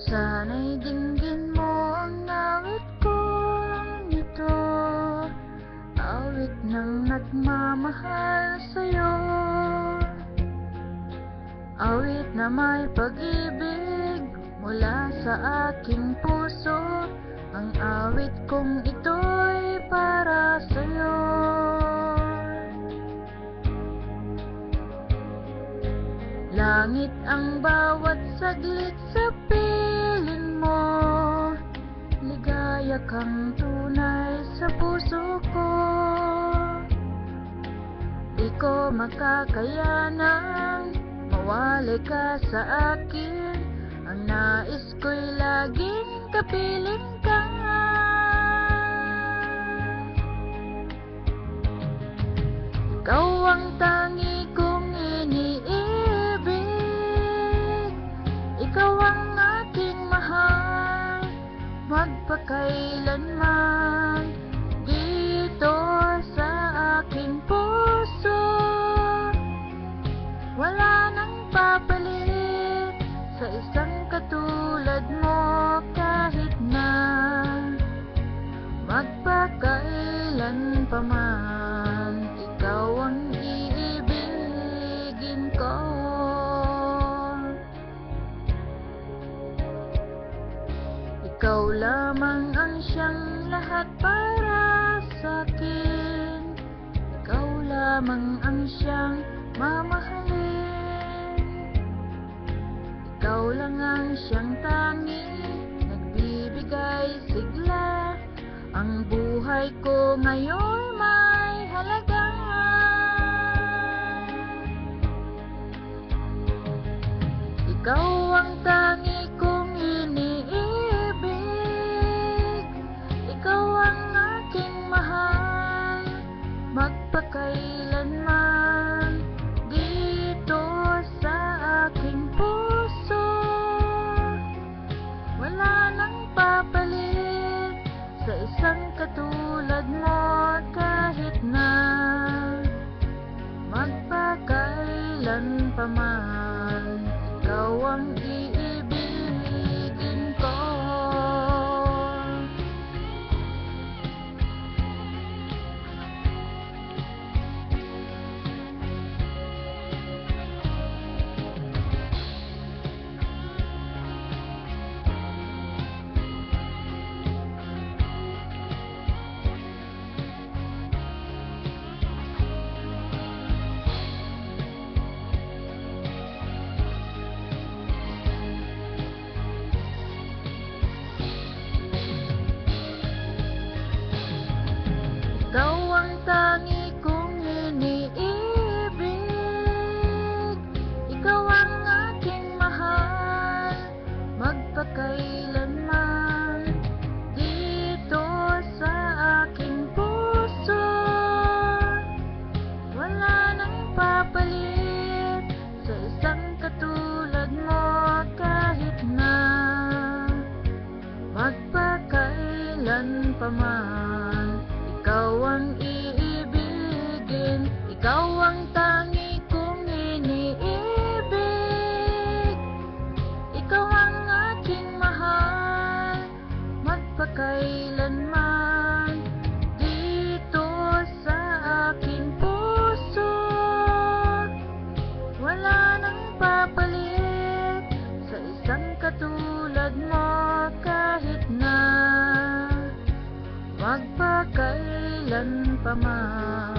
Sana'y dinggin mo ang awit kong ito, awit ng nagmamahal sa'yo, awit na may pag-ibig mula sa aking puso. Ang awit kong ito'y para sa'yo. Langit ang bawat saglit sa piling mo, ligaya kang tunay sa puso ko. Di ko makakayanang mawalay ka sa akin, ang nais ko'y laging kapiling ka. Ikaw ang tangi kong iniibig, ikaw ang aking mahal, magpakailanman dito sa aking puso. Wala nang papalit sa isang katulad mo, kahit na magpakailan pa man, ikaw ang iibigin ko. Ikaw lamang ang siyang lahat para sa'kin, ikaw lamang ang siyang mamahalin, ikaw lang ang siyang tanging nagbibigay sigla. Ang buhay ko ngayon may halaga. Ikaw ang tangi kong iniibig, ikaw ang aking mahal, magpakailanman dito sa aking puso. Wala nang papalit sa isang katulad mo, kahit na magpakailan pa man, ikaw ang iibigin ko. Ikaw ang tangi kong iniibig, ikaw ang aking mahal, magpakailanman dito sa aking puso. Wala nang papalit sa isang katulad mo, kahit na magpakailan pa man, ikaw ang iibigin, ikaw ang tangi kong iniibig, ikaw ang aking mahal, magpakailanman dito sa aking puso. Wala nang papalit sa isang katulad mo, kahit na magpakailan pa man.